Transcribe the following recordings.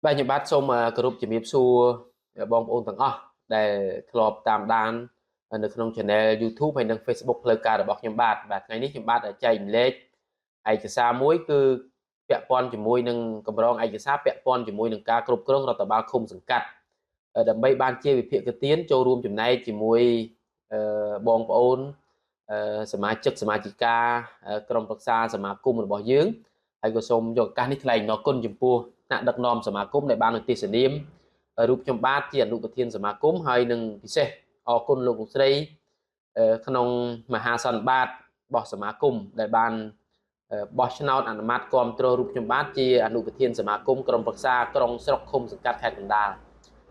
បាទខ្ញុំបាទសូមគោរពជំរាបសួរបងប្អូនទាំងអស់ដែលធ្លាប់តាមដាននៅក្នុង Channel YouTube ហើយនិង Facebook ផ្លូវការរបស់ខ្ញុំបាទថ្ងៃនេះខ្ញុំបាទចែករំលែកឯកសារមួយគឺពាក់ព័ន្ធជាមួយនឹងកម្រងឯកសារពាក់ព័ន្ធជាមួយនឹងការគ្រប់គ្រងរដ្ឋបាលឃុំសង្កាត់ដើម្បីបានជាវិភាគទានចូលរួមចំណែកជាមួយបងប្អូនសមាជិកសមាជិកាក្រុមប្រឹក្សាសមាគមរបស់យើងហើយក៏សូមយកឱកាសនេះថ្លែងអំណរគុណចំពោះថ្នាក់ដឹកនាំសមាគមដែលបានឧទ្ទិសនាមរូបខ្ញុំបាទជាអនុប្រធានសមាគមហើយនឹងពិសេសអរគុណលោកលោកស្រីក្នុងមហាសន្និបាតរបស់សមាគមដែលបានបោះឆ្នោតអនុម័តគាំទ្ររូបខ្ញុំបាទជាអនុប្រធានសមាគមក្រុមប្រឹក្សាក្រុងស្រុកឃុំសង្កាត់ខេត្តកណ្ដាល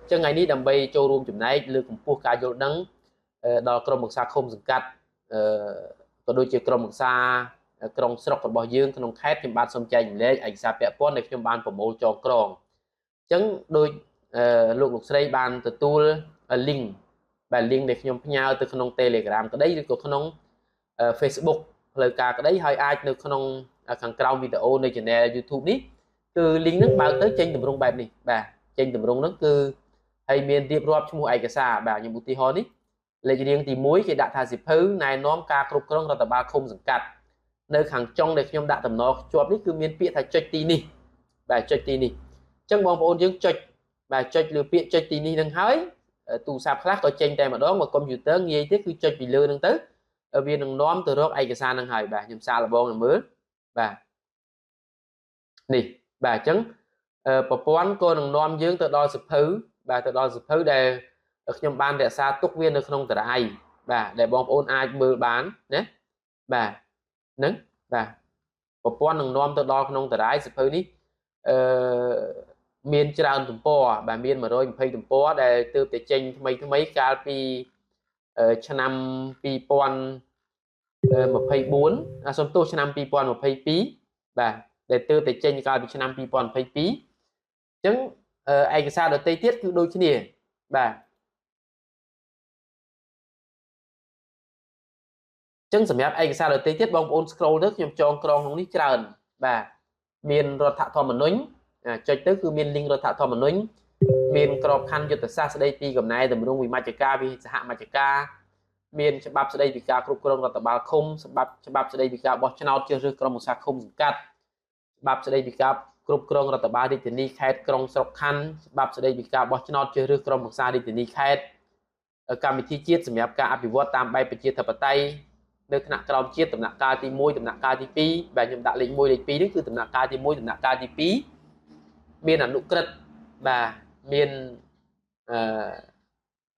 អញ្ចឹងថ្ងៃនេះដើម្បីចូលរួមចំណែកលើកកម្ពស់ការយល់ដឹងដល់ក្រុមប្រឹក្សាឃុំសង្កាត់ក៏ដូចជាក្រុមប្រឹក្សាក្រុងស្រុករបស់យើងក្នុងខេត្តខ្ញុំបាទសូមចែករំលែកឯកសារពាក់ព័ន្ធដែលខ្ញុំបានប្រមូលចងក្រងអញ្ចឹងដោយលោកស្រីបានទទួល link បាទ link ដែលខ្ញុំផ្ញើទៅក្នុង Telegram ក្តីឬក៏ក្នុង Facebook ផ្លូវការក្តីហើយអាចនៅក្នុងខាងក្រោមវីដេអូនៃ Channel YouTube នេះគឺ link ហ្នឹងបើកទៅចេញទម្រង់បែបនេះបាទចេញទម្រង់ហ្នឹងគឺហើយមានរៀបរាប់ឈ្មោះឯកសារបាទខ្ញុំឧទាហរណ៍នេះលេខរៀងទី1គេដាក់ថាសិភៅណែនាំការគ្រប់គ្រងរដ្ឋបាលឃុំសង្កាត់នៅខាងចុងដែលខ្ញុំដាក់តំណជាប់នេះគឺមានពាក្យថាចុចទីនេះបាទចុចទីនេះអញ្ចឹងបងប្អូនយើងចុចបាទចុចលើពាក្យចុចទីនេះនឹងហើយទូរស័ព្ទខ្លះក៏ចេញតែម្ដងមកកុំព្យូទ័រងាយទៀតគឺចុចពីលើនឹងទៅវានឹងនាំទៅរកឯកសារនឹងហើយបាទខ្ញុំសាកល្បងមើលបាទនេះបាទអញ្ចឹងប្រព័ន្ធក៏នឹងនាំយើងទៅដល់សិភៅបាទទៅដល់សិភៅដែលខ្ញុំបានរក្សាទុកវានៅក្នុងតរ៉ៃបាទដែលបងប្អូនអាចមើលបានណាបាទហ្នឹងបាទប្រព័ន្ធនឹងនាំទៅដល់ក្នុងតរ៉ៃសិភៅនេះអឺមានច្រើនទំព័របាទមាន120ទំព័រដែលទើបតែចេញថ្មីកាលពីឆ្នាំ2024សូមទោសឆ្នាំ2022បាទដែលទើបតែចេញកាលពីឆ្នាំ2022អញ្ចឹងឯកសារដទៃទៀតគឺដូចគ្នាបាទអញ្ចឹងសម្រាប់ឯកសារដទៃទៀតបងប្អូន scroll ទៅខ្ញុំចងក្រងក្នុងនេះច្រើនបាទមានរដ្ឋធម្មនុញ្ញចុចទៅគឺមាន link រដ្ឋធម្មនុញ្ញមានក្របខ័ណ្ឌយុទ្ធសាស្ត្រស្ដីពីកំណែតម្រង់វិមជ្ឈការវិសហមជ្ឈការមានច្បាប់ស្ដីពីការគ្រប់គ្រងរដ្ឋបាលឃុំច្បាប់ស្ដីពីការបោះឆ្នោតជ្រើសរើសក្រុមប្រឹក្សាឃុំសង្កាត់ច្បាប់ស្ដីពីការគ្រប់គ្រងរដ្ឋបាលរាជធានីខេត្តក្រុងស្រុកខណ្ឌច្បាប់ស្ដីពីការបោះឆ្នោតជ្រើសរើសក្រុមប្រឹក្សារាជធានីខេត្តកម្មវិធីជាតិសម្រាប់ការអភិវឌ្ឍតាមបែបប្រជាធិបតេយ្យនៅថ្នាក់ក្រោមជាតិដំណាក់កាលទី1ដំណាក់កាលទី2បាទខ្ញុំដាក់លេខ1លេខ2នេះគឺដំណាក់កាលទី1ដំណាក់កាលទី2មានអនុក្រឹត្យបាទមាន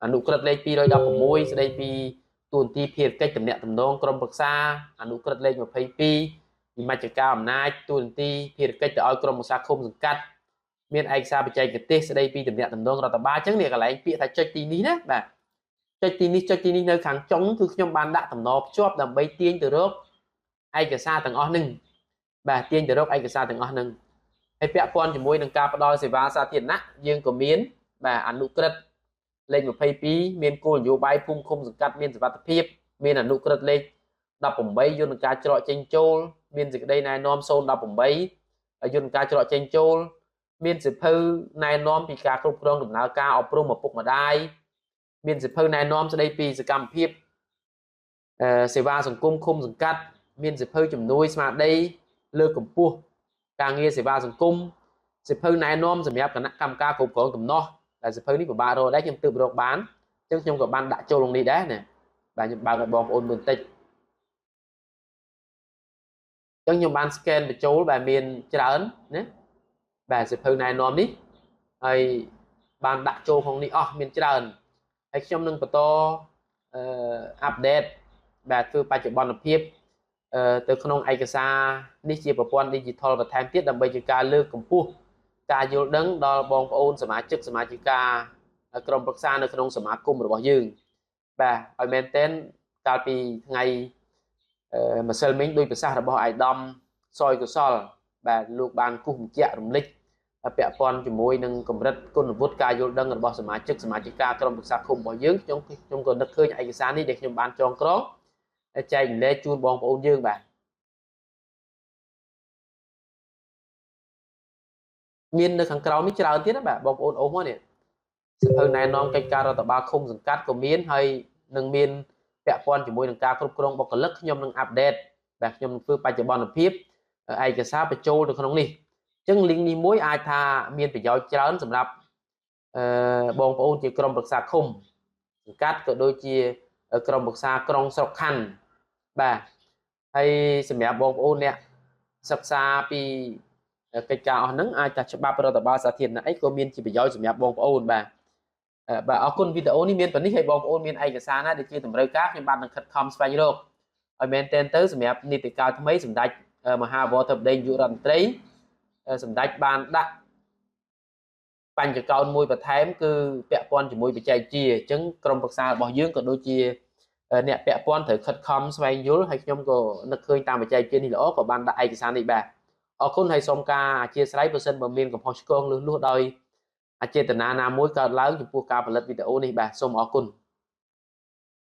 អនុក្រឹត្យលេខ216ស្ដីពីទូនទីភារកិច្ចតំណាក់តំណងក្រុមប្រឹក្សាអនុក្រឹត្យលេខ22វិមជ្ឈការអំណាចទូនទីភារកិច្ចទៅឲ្យក្រុមប្រឹក្សាឃុំសង្កាត់មានឯកសារបច្ចេកទេសស្ដីពីតំណាក់តំណងរដ្ឋបាលអញ្ចឹងនេះកន្លែងពាក្យថាចុចទីនេះណាបាទចុចទីនេះនៅខាងចុងគឺខ្ញុំបានដាក់តំណភ្ជាប់ដើម្បីទាញទៅរកឯកសារទាំងអស់ហ្នឹងបាទទាញទៅរកឯកសារទាំងអស់ហ្នឹងហើយពាក់ព័ន្ធជាមួយនឹងការផ្ដល់សេវាសាធារណៈយើងក៏មានបាទអនុក្រឹត្យលេខ22មានគោលនយោបាយភូមិឃុំសង្កាត់មានសុវត្ថិភាពមានអនុក្រឹត្យលេខ18យន្តការច្រកចេញចូលមានសេចក្តីណែនាំ018យន្តការច្រកចេញចូលមានសិភៅណែនាំពីការគ្រប់គ្រងដំណើរការអប់រំឪពុកម្ដាយមានសិភៅណែនាំស្ដីពីសកម្មភាពសេវាសង្គមឃុំសង្កាត់មានសិភៅជំនួយស្មារតីលើកកម្ពស់ការងារសេវាសង្គមសិភៅណែនាំសម្រាប់គណៈកម្មការគ្រប់គ្រងដំណោះតែសិភៅនេះពិបាករកដែរខ្ញុំទើបរកបានអញ្ចឹងខ្ញុំក៏បានដាក់ចូលក្នុងនេះដែរណាបាទខ្ញុំបើកឲ្យបងប្អូនមើលបន្តិចអញ្ចឹងខ្ញុំបាន scan បញ្ចូលបាទមានច្រើនណាបាទសិភៅណែនាំនេះហើយបានដាក់ចូលក្នុងនេះអស់មានច្រើនហើយខ្ញុំនឹងបន្តអាប់ដេតបាទធ្វើបច្ចុប្បន្នភាពទៅក្នុងឯកសារនេះជាប្រព័ន្ធ digital បន្ថែមទៀតដើម្បីជាការលើកកម្ពស់ការយល់ដឹងដល់បងប្អូនសមាជិកសមាជិកាក្រុមប្រឹក្សានៅក្នុងសមាគមរបស់យើងបាទឲ្យមែនទែនកាលពីថ្ងៃម្សិលមិញដោយប្រសាសន៍របស់អាយដាមសយកុសលបាទលោកបានគូសបញ្ជាក់រំលឹកពាក់ព័ន្ធជាមួយនឹងកម្រិតគុណវុឌ្ឍិការយល់ដឹងរបស់សមាជិកសមាជិកាក្រុមប្រឹក្សាឃុំរបស់យើងខ្ញុំក៏នឹកឃើញឯកសារនេះដែលខ្ញុំបានចងក្រងចែករំលែកជូនបងប្អូនយើងបាទ miền nơi kháng cáo mới chờ tiết đó bạn bong ôn ốm này hơi này non cây cà rốt ba không dừng cắt của miền hay nâng miền vẽ quan chỉ môi nâng ca không không bọc cái lắc nhom nâng updateแบบខ្ញុំធ្វើបច្ចុប្បន្នភាពឯកសារបញ្ចូលទៅក្នុងនេះអញ្ចឹង link នេះមួយអាចថាមានប្រយោជន៍ច្រើនសម្រាប់បងប្អូនជាក្រុមប្រឹក្សាឃុំសង្កាត់ក៏ដូចជាក្រុមប្រឹក្សាក្រុងស្រុកខណ្ឌបាទហើយសម្រាប់បងប្អូនអ្នកសិក្សាពីកិច្ចការអស់ហ្នឹងអាចថាច្បាប់រដ្ឋបាលសាធារណៈអីក៏មានជាប្រយោជន៍សម្រាប់បងប្អូនបាទបាទអរគុណវីដេអូនេះមានប៉ុណ្នេះហើយបងប្អូនមានឯកសារណាដែលជាតម្រូវការខ្ញុំបាទនឹងខិតខំស្វែងរកឲ្យមែនទែនទៅសម្រាប់នីតិកាលថ្មីសម្ដេចមហាវត្តបដីនាយករដ្ឋមន្ត្រីសម្ដេចបានដាក់បញ្ចកោណមួយបន្ថែមគឺពាក់ព័ន្ធជាមួយបច្ចេកវិទ្យាអញ្ចឹងក្រុមប្រឹក្សារបស់យើងក៏ដូចជាអ្នកពាក់ព័ន្ធត្រូវខិតខំស្វែងយល់ហើយខ្ញុំក៏នឹកឃើញតាមបច្ចេកវិទ្យានេះល្អក៏បានដាក់ឯកសារនេះបាទអរគុណហើយសូមការអធិស្ឋានបើសិនបើមានកំហុសឆ្គងលឺលួសដោយអចេតនាណាមួយកើតឡើងចំពោះការផលិតវីដេអូនេះបាទសូមអរគុណ